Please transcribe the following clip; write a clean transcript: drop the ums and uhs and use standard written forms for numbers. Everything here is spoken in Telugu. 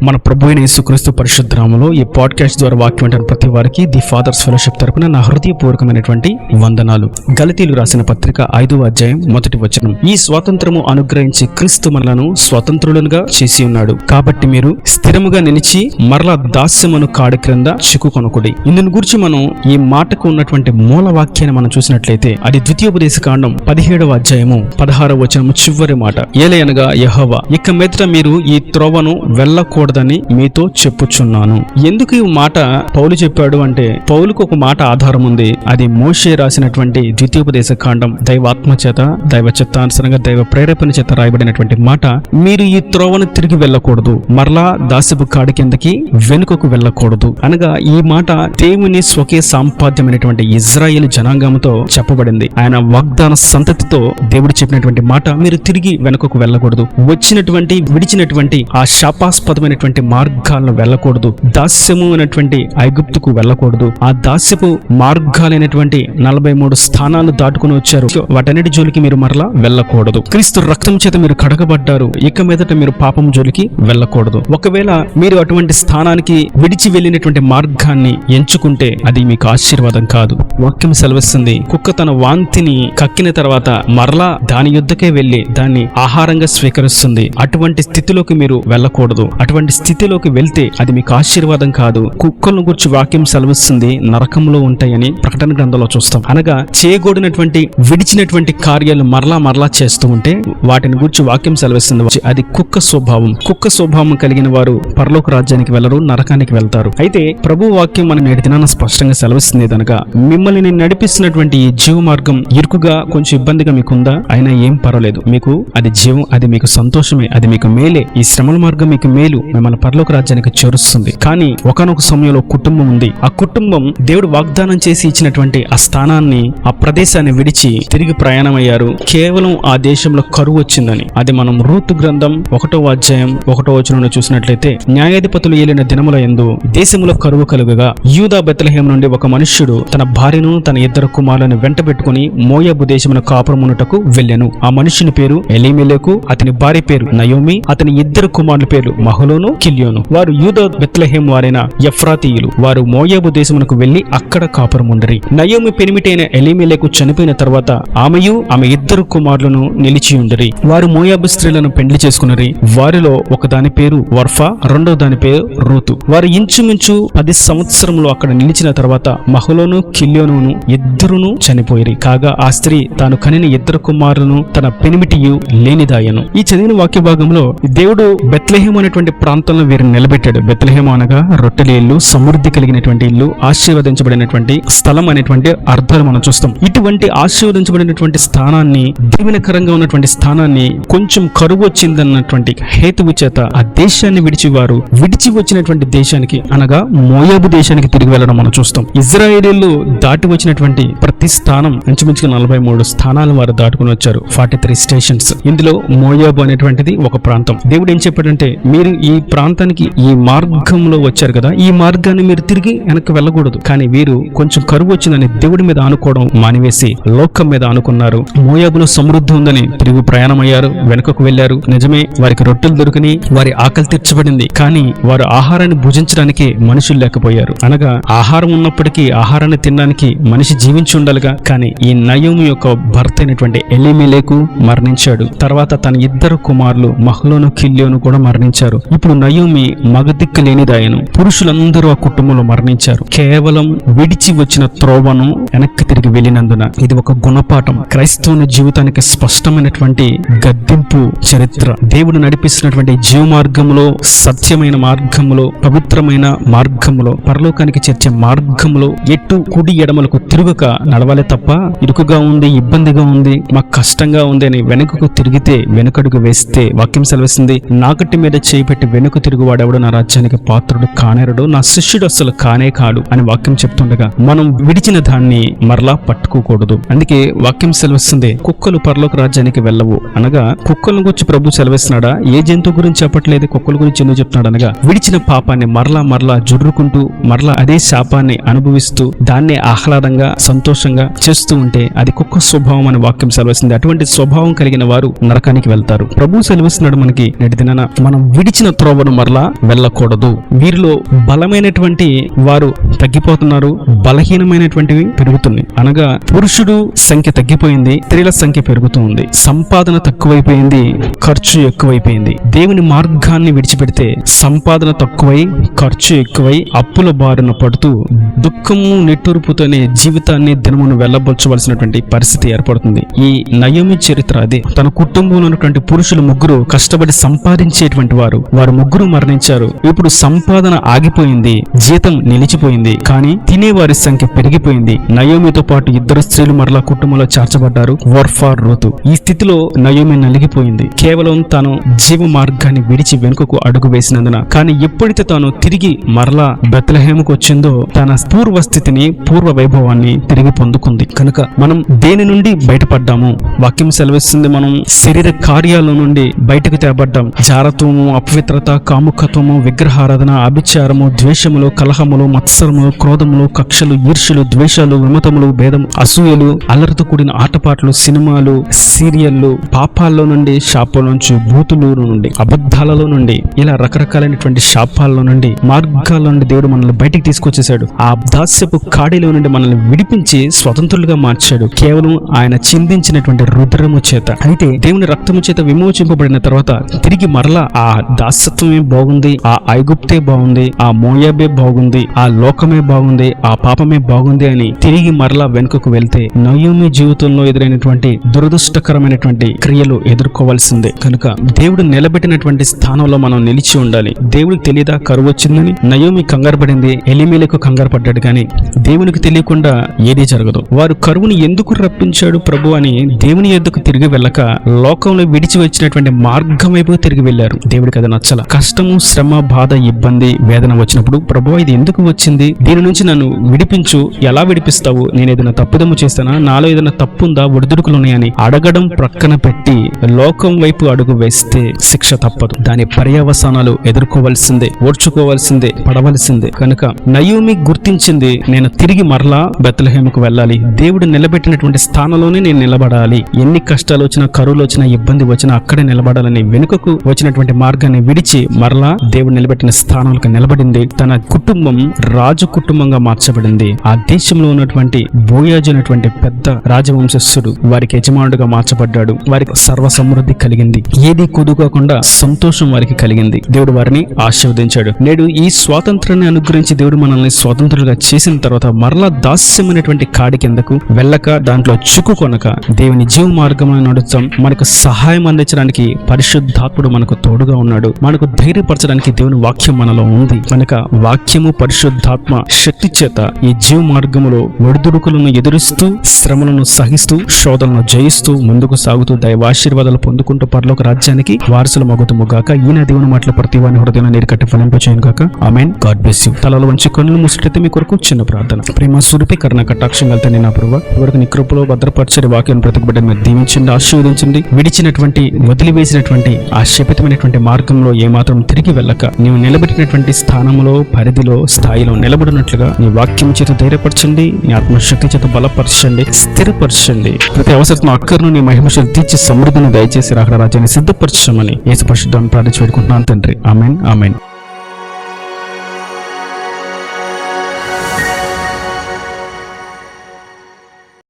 మన ప్రభు అయిన యేసుక్రీస్తు పరిశుద్ధ నామములో ఈ పాడ్కాస్ట్ ద్వారా వాక్యం వింటున్న ప్రతి వారికి ది ఫాదర్స్ ఫెలోషిప్ తరపున నా హృదయపూర్వకమైనటువంటి వందనాలు. గలతీయులు రాసిన పత్రిక 5వ అధ్యాయం 1వ వచనం. ఈ స్వాతంత్రము అనుగ్రహించి క్రీస్తు మనలను స్వతంత్రులుగా చేసి ఉన్నాడు, కాబట్టి మీరు స్థిరముగా నిలిచి మరలా దాస్యమును కాడి క్రింద చిక్కుకొనకుడి. ఇందుని గురించి మనం ఈ మాటకు ఉన్నటువంటి మూల వాక్యాన్ని మనం చూసినట్లయితే అది ద్వితీయోపదేశ కాండం 17వ అధ్యాయము 16వ వచనము చివరి మాట. ఏలయనగా యెహోవా, ఇక మీదట మీరు ఈ త్రోవను వెళ్ళకూడదని మీతో చెప్పుచున్నాను. ఎందుకు ఈ మాట పౌలు చెప్పాడు అంటే, పౌలుకు ఒక మాట ఆధారం ఉంది. అది మోషే రాసినటువంటి ద్వితీయోపదేశ కాండం దైవాత్మ చేత, దైవ చిత్తానుసారంగా, దైవ ప్రేరేపణ చేత రాయబడినటువంటి మాట. మీరు ఈ త్రోవను తిరిగి వెళ్ళకూడదు, మరలా దాస్యపు కాడి కిందకి వెనుకకు వెళ్ళకూడదు అనగా ఈ మాట దేవుని స్వకీయ సాంపాద్యమైనటువంటి ఇజ్రాయేల్ జనాంగంతో చెప్పబడింది. ఆయన వాగ్దాన సంతతితో దేవుడు చెప్పినటువంటి మాట, మీరు తిరిగి వెనుకకు వెళ్ళకూడదు, విడిచినటువంటి ఆ శాపాస్పదమైనటువంటి మార్గాలను వెళ్ళకూడదు, దాస్యము అయినటువంటి ఐగుప్తుకు వెళ్ళకూడదు. ఆ దాస్యపు మార్గాలైనటువంటి 43 స్థానాలు దాటుకుని వచ్చారు. వాటన్నిటి జోలికి మీరు మరలా వెళ్ళకూడదు. క్రీస్తు రక్తం చేత మీరు కడగబడ్డారు, ఇక మీదట మీరు పాపం జోలికి వెళ్ళకూడదు. ఒకవేళ మీరు అటువంటి స్థానానికి విడిచి వెళ్ళినటువంటి మార్గాన్ని ఎంచుకుంటే అది మీకు ఆశీర్వాదం కాదు. వాక్యం సెలవిస్తుంది, కుక్క తన వాంతిని కక్కిన తర్వాత మరలా దాని యుద్ధకే వెళ్లి దాన్ని ఆహారంగా స్వీకరిస్తుంది. అటువంటి స్థితిలోకి మీరు వెళ్ళకూడదు. అటువంటి స్థితిలోకి వెళ్తే అది మీకు ఆశీర్వాదం కాదు. కుక్కలను గురించి వాక్యం సెలవిస్తుంది, నరకంలో ఉంటాయని ప్రకటన గ్రంథంలో చూస్తాం. అనగా చేయకూడనటువంటి విడిచినటువంటి కార్యాలు మరలా చేస్తూ ఉంటే వాటిని గురించి వాక్యం సెలవిస్తుంది, అది కుక్క స్వభావం. కుక్క స్వభావం కలిగిన వారు పరలోక రాజ్యానికి వెళ్లరు, నరకానికి వెళ్తారు. అయితే ప్రభు వాక్యం మనం నేటి దినాన స్పష్టంగా సెలవిస్తుంది కనుక మిమ్మల్ని నడిపిస్తున్నటువంటి ఈ జీవ మార్గం ఇరుకుగా కొంచెం ఇబ్బందిగా మీకుందా, అయినా ఏం పర్వాలేదు. మీకు అది జీవం, అది మీకు సంతోషమే, అది మీకు మేలే. ఈ శ్రమల మార్గం మీకు మేలు, మిమ్మల్ని పరలోక రాజ్యానికి చేరుస్తుంది. కానీ ఒకనొక సమయంలో కుటుంబం ఉంది. ఆ కుటుంబం దేవుడు వాగ్దానం చేసి ఇచ్చినటువంటి ఆ స్థానాన్ని, ఆ ప్రదేశాన్ని విడిచి తిరిగి ప్రయాణమయ్యారు. కేవలం ఆ దేశంలో కరువు వచ్చిందని. అది మనం రూతు గ్రంథం 1వ అధ్యాయం 1వ వచనంలో చూసినట్లయితే, న్యాయాధిపతులు ఏలిన దినముల యందు దేశంలో కరువు కలుగగా యూదా బెత్లెహేము నుండి ఒక మనుష్యుడు తన భార్యను తన 2 కుమారులను వెంట పెట్టుకుని మోయాబు దేశమున కాపురమునుటకు వెళ్ళెను. ఆ మనుష్యుని పేరు ఎలీమెలెకు, అతని భార్య పేరు నయోమి, అతని 2 కుమారుల పేరు మహలోను, కిల్యోను. వారు యూదా బెత్లెహేము వారైన ఎఫ్రాతీయులు. వారు మోయాబు దేశమునకు వెళ్లి అక్కడ కాపురముండిరి. నయోమి పెనిమిటైన ఎలీమెలెకు చనిపోయిన తర్వాత ఆమెయు ఆమె 2 కుమారులను నిలిచియుండిరి. వారు మోయాబు స్త్రీలను పెండ్లి చేసుకున్నరి. వారిలో ఒక దాని పేరు వర్ఫా, రెండో దాని పేరు రూతు. వారు ఇంచుమించు 10 సంవత్సరములు అక్కడ నిలిచిన తర్వాత మహలోను, కిల్యోనును ఇద్దరును చనిపోయిరి. కాగా ఆ స్త్రీ తాను కనిన 2 కుమారులను తన పెనిమిటియు లేనిదాయను. ఈ చదివిన వాక్య భాగంలో దేవుడు బెత్లెహేము అనేటువంటి ప్రాంతంలో వీరిని నిలబెట్టాడు. బెత్లెహేము అనగా రొట్టెల ఇల్లు, సమృద్ధి కలిగినటువంటి ఇల్లు, ఆశీర్వదించబడినటువంటి స్థలం అనేటువంటి అర్థాలు మనం చూస్తాం. ఇటువంటి ఆశీర్వదించబడినటువంటి స్థానాన్ని, దీవెనకరంగా ఉన్నటువంటి స్థానాన్ని కొంచెం కరువు వచ్చిందన్నటువంటి హేతువు చేత ఆ దేశాన్ని విడిచి వచ్చినటువంటి దేశానికి అనగా మోయాబు దేశానికి తిరిగి వెళ్ళడం మనం చూస్తాం. ఇజ్రాయేలీలు దాటి వచ్చినటువంటి ప్రతి స్థానం ఇంచుమించుగా 43 స్థానాలు వారు దాటుకుని వచ్చారు. 43 స్టేషన్స్. ఇందులో మోయాబు అనేటువంటిది ఒక ప్రాంతం. దేవుడు ఏం చెప్పాడంటే, మీరు ఈ ప్రాంతానికి ఈ మార్గంలో వచ్చారు కదా, ఈ మార్గాన్ని మీరు తిరిగి వెనక్కి వెళ్ళకూడదు. కానీ వీరు కొంచెం కరువు వచ్చిందని దేవుడి మీద ఆనుకోవడం మానివేసి లోకం మీద ఆనుకున్నారు. మోయాబులో సమృద్ధి ఉందని తిరిగి ప్రయాణమయ్యారు, వెనుకకు వెళ్లారు. నిజమే, వారికి రొట్టెలు దొరికినాయి, వారి ఆకలి తీర్చబడింది. కానీ వారు ఆహారాన్ని భుజించడానికి మనుషులు లేకపోయారు. అనగా ఆహారం ఉన్నప్పటికీ ఆహారాన్ని తినడానికి మనిషి జీవించి ఉండాలిగా. కానీ ఈ నయోమి యొక్క భర్త అయినటువంటి ఎలీమెలెకు మరణించాడు. తర్వాత తన 2 కుమారులు మహలోను, కిల్యోను కూడా మరణించారు. ఇప్పుడు నయోమి మగదిక్కు లేనిదాయను. పురుషులందరూ ఆ కుటుంబంలో మరణించారు. కేవలం విడిచి వచ్చిన త్రోవను వెనక్కి తిరిగి వెళ్ళినందున. ఇది ఒక గుణపాఠం. క్రైస్తవుని జీవితానికి స్పష్టమైనటువంటి గద్దింపు చరిత్ర. దేవుడు నడిపిస్తున్నటువంటి జీవ మార్గంలో, సత్యమైన మార్గంలో, పవిత్రమైన మార్గంలో, పరలోకానికి చేర్చే మార్గంలో ఎటు కుడి ఎడమలకు తిరుగుక నడవాలి తప్ప, ఇరుకుగా ఉంది, ఇబ్బందిగా ఉంది, మాకు కష్టంగా ఉంది అని వెనుకకు తిరిగితే, వెనుకడుగు వేస్తే వాక్యం సెలవిస్తుంది, నాకటి మీద చేయిపెట్టి వెనుక తిరుగువాడెవడు నా రాజ్యానికి పాత్రుడు కానేరడు, నా శిష్యుడు అసలు కానే కాడు అని వాక్యం చెప్తుండగా మనం విడిచిన దాన్ని మరలా పట్టుకోకూడదు. అందుకే వాక్యం సెలవిస్తుంది, కుక్కలు పరలోక రాజ్యానికి వెళ్ళవు అనగా కుక్కలను గురించి ప్రభు సెలవిస్తున్నాడా? ఏ జంతువు గురించి చెప్పట్లేదు, కుక్కల గురించి ఎందుకు చెప్తున్నాడు అనగా, విడిచిన పాపాన్ని మరలా జుర్రుకుంటూ మరలా అదే శాపాన్ని అనుభవిస్తూ దాన్ని ఆహ్లాదంగా సంతోషంగా చేస్తూ ఉంటే అది కుక్క స్వభావం అని వాక్యం సెలవిస్తుంది. అటువంటి స్వభావం కలిగిన వారు నరకానికి వెళ్తారు. ప్రభు సెలవిస్తున్నాడు మనకి, నేటి దినాన మనం విడిచిన త్రోవ త్రోవను మరలా వెళ్ళకూడదు. వీరిలో బలమైనటువంటి వారు తగ్గిపోతున్నారు, బలహీనమైనటువంటివి పెరుగుతున్నాయి. అనగా పురుషుడు సంఖ్య తగ్గిపోయింది, స్త్రీల సంఖ్య పెరుగుతూ ఉంది. సంపాదన తక్కువైపోయింది, ఖర్చు ఎక్కువైపోయింది. దేవుని మార్గాన్ని విడిచిపెడితే సంపాదన తక్కువై ఖర్చు ఎక్కువై అప్పుల బారిన పడుతూ దుఃఖము నిట్టూర్పుతోనే జీవితాన్ని దినమును వెళ్ళబొచ్చవలసినటువంటి పరిస్థితి ఏర్పడుతుంది. ఈ నయోమి చరిత్ర అదే. తన కుటుంబంలో ఉన్నటువంటి పురుషులు ముగ్గురు కష్టపడి సంపాదించేటువంటి వారు ముగ్గురు మరణించారు. ఇప్పుడు సంపాదన ఆగిపోయింది, జీతం నిలిచిపోయింది, కానీ తినేవారి సంఖ్య పెరిగిపోయింది. నయోమితో పాటు ఇద్దరు స్త్రీలు మరలా కుటుంబంలో చేర్చబడ్డారు, ఓర్ఫా, రూతు. ఈ స్థితిలో నయోమి నలిగిపోయింది, కేవలం తాను జీవ మార్గాన్ని విడిచి వెనుకకు అడుగు వేసినందున. కానీ ఎప్పుడైతే తాను తిరిగి మరలా బెత్లెహేముకు వచ్చిందో తన పూర్వ స్థితిని, పూర్వ వైభవాన్ని తిరిగి పొందుకుంది. కనుక మనం దేని నుండి బయటపడ్డాము? వాక్యం సెలవిస్తుంది, మనం శరీర కార్యాల నుండి బయటకు తేబడ్డాం. జారత్వము, అపవిత్రత, కాముకత్వము, విగ్రహారాధన, అభిచారము, ద్వేషములు, కలహములు, మత్సరములు, క్రోధములు, కక్షలు, ఈర్ష్యలు, ద్వేషాలు, విమతములు, భేదం, అసూయలు, అల్లరితో కూడిన ఆటపాటలు, సినిమాలు, సీరియళ్లు, పాపాల్లో నుండి, శాపాల నుంచి, బూతుల నుండి, అబద్ధాలలో నుండి, ఇలా రకరకాలైనటువంటి శాపాల్లో నుండి, మార్గాల నుండి దేవుడు మనల్ని బయటికి తీసుకొచ్చేసాడు. ఆ దాస్యపు కాడిలో నుండి మనల్ని విడిపించి స్వతంత్రులుగా మార్చాడు, కేవలం ఆయన చిందించినటువంటి రుద్రము చేత. అయితే దేవుని రక్తము చేత విమోచింపబడిన తర్వాత తిరిగి మరలా ఆ దాస్యత్వమే బాగుంది, ఆ ఐగుప్తే బాగుంది, ఆ మోయాబే బాగుంది, ఆ లోకమే బాగుంది, ఆ పాపమే బాగుంది అని తిరిగి మరలా వెనుకకు వెళ్తే నయోమి జీవితంలో ఎదురైనటువంటి దురదృష్టకరమైనటువంటి క్రియలు ఎదుర్కోవాల్సిందే. కనుక దేవుడు నిలబెట్టినటువంటి స్థానంలో మనం నిలిచి ఉండాలి. దేవుడికి తెలియదా కరువు వచ్చిందని? నయోమి కంగారు పడింది, ఎలీమెలెకు కంగారు పడ్డాడు, కానీ దేవునికి తెలియకుండా ఏదీ జరగదు. వారు కరువుని ఎందుకు రప్పించాడు ప్రభు అని దేవుని యొద్దకు తిరిగి వెళ్ళక లోకంలో విడిచి వచ్చినటువంటి మార్గం వైపు తిరిగి వెళ్లారు. దేవుడికి అది నచ్చల. కష్టము, శ్రమ, బాధ, ఇబ్బంది, వేదన వచ్చినప్పుడు ప్రభు ఇది ఎందుకు వచ్చింది? దీని నుంచి నన్ను విడిపించు. ఎలా విడిపిస్తావు? నేను ఏదైనా తప్పుదమ్ము చేస్తానా? నాలో ఏదైనా తప్పుందా? ఒడిదుడుకులున్నాయని అడగడం ప్రక్కన పెట్టి లోకం వైపు అడుగు వేస్తే శిక్ష తప్పదు. దాని పర్యవసానాలు ఎదుర్కోవాల్సిందే, ఓర్చుకోవాల్సిందే, పడవలసిందే. కనుక నయోమి గుర్తించింది, నేను తిరిగి మరలా బెత్లెహేముకు వెళ్ళాలి. దేవుడు నిలబెట్టినటువంటి స్థానంలోనే నేను నిలబడాలి. ఎన్ని కష్టాలు వచ్చినా, కరువులు వచ్చినా, ఇబ్బంది వచ్చినా అక్కడే నిలబడాలని వెనుకకు వచ్చినటువంటి మార్గాన్ని విడిచి మరలా దేవుడు నిలబెట్టిన స్థానాలకు నిలబడింది. తన కుటుంబం రాజు కుటుంబంగా మార్చబడింది. ఆ దేశంలో ఉన్నటువంటి బోయాజు అనేటువంటి పెద్ద రాజవంశస్థుడు వారికి యజమానుడుగా మార్చబడ్డాడు. వారికి సర్వ సమృద్ధి కలిగింది, ఏది కుదుకోకుండా సంతోషం వారికి కలిగింది. దేవుడు వారిని ఆశీర్వదించాడు. నేడు ఈ స్వాతంత్రాన్ని అనుగ్రహించి దేవుడు మనల్ని స్వతంత్రులుగా చేసిన తర్వాత మరలా దాస్యమైనటువంటి కాడి కిందకు వెళ్ళక, దాంట్లో చిక్కుకొనక దేవుని జీవ మార్గంలో నడుస్తాం. మనకు సహాయం అందించడానికి పరిశుద్ధాత్ముడు మనకు తోడుగా ఉన్నాడు. మనకు ధైర్యపరచడానికి దేవుని వాక్యం మనలో ఉంది. కనుక వాక్యము, పరిశుద్ధాత్మ శక్తి చేత ఈ జీవ మార్గములో ఒడిదుడుకులను ఎదురిస్తూ, శ్రమలను సహిస్తూ, శోధనను జయిస్తూ ముందుకు సాగుతూ దైవాశీర్వాదాలు పొందుకుంటూ పరలోక రాజ్యానికి వారసులు మగుతుము గాక. ఈయన దేవుని మాటలు ప్రతి వారిని హృదయంలో నీరు కట్టి ఫలింపచేయను గాక. ఆమేన్. God bless you. తలలో వంచి కన్నులు మూసినట్లయితే మీ కొరకు చిన్న ప్రార్థన. ప్రేమ స్వరూపి కరుణ కటాక్షం కలితే నా ప్రభువా, ఇవరకు నీ కృపలో భద్రపరిచే వాక్యం ప్రతిబిడ్డ మీరు దీవించండి, ఆశీర్వదించండి. విడిచినటువంటి, వదిలివేసినటువంటి ఆ శపితమైనటువంటి మార్గంలో ఏమాత్రం తిరిగి వెళ్ళక నీవు నిలబెట్టినటువంటి స్థానంలో, పరిధిలో, స్థాయిలో నిలబడినట్లుగా నీ వాక్యం చేత ధైర్యపరచండి, నీ ఆత్మశక్తి చేత బలపరచండి, స్థిరపరచండి. ప్రతి అవసరం అక్కర్ను నీ మహిమ తీర్చి సమృద్ధిని దయచేసి రాకడ రాజ్యాన్ని సిద్ధపరచమని యేసు పరిశుద్ధాన్ని ప్రార్థించి వేడుకుంటున్నాను తండ్రి. ఆమేన్, ఆమేన్.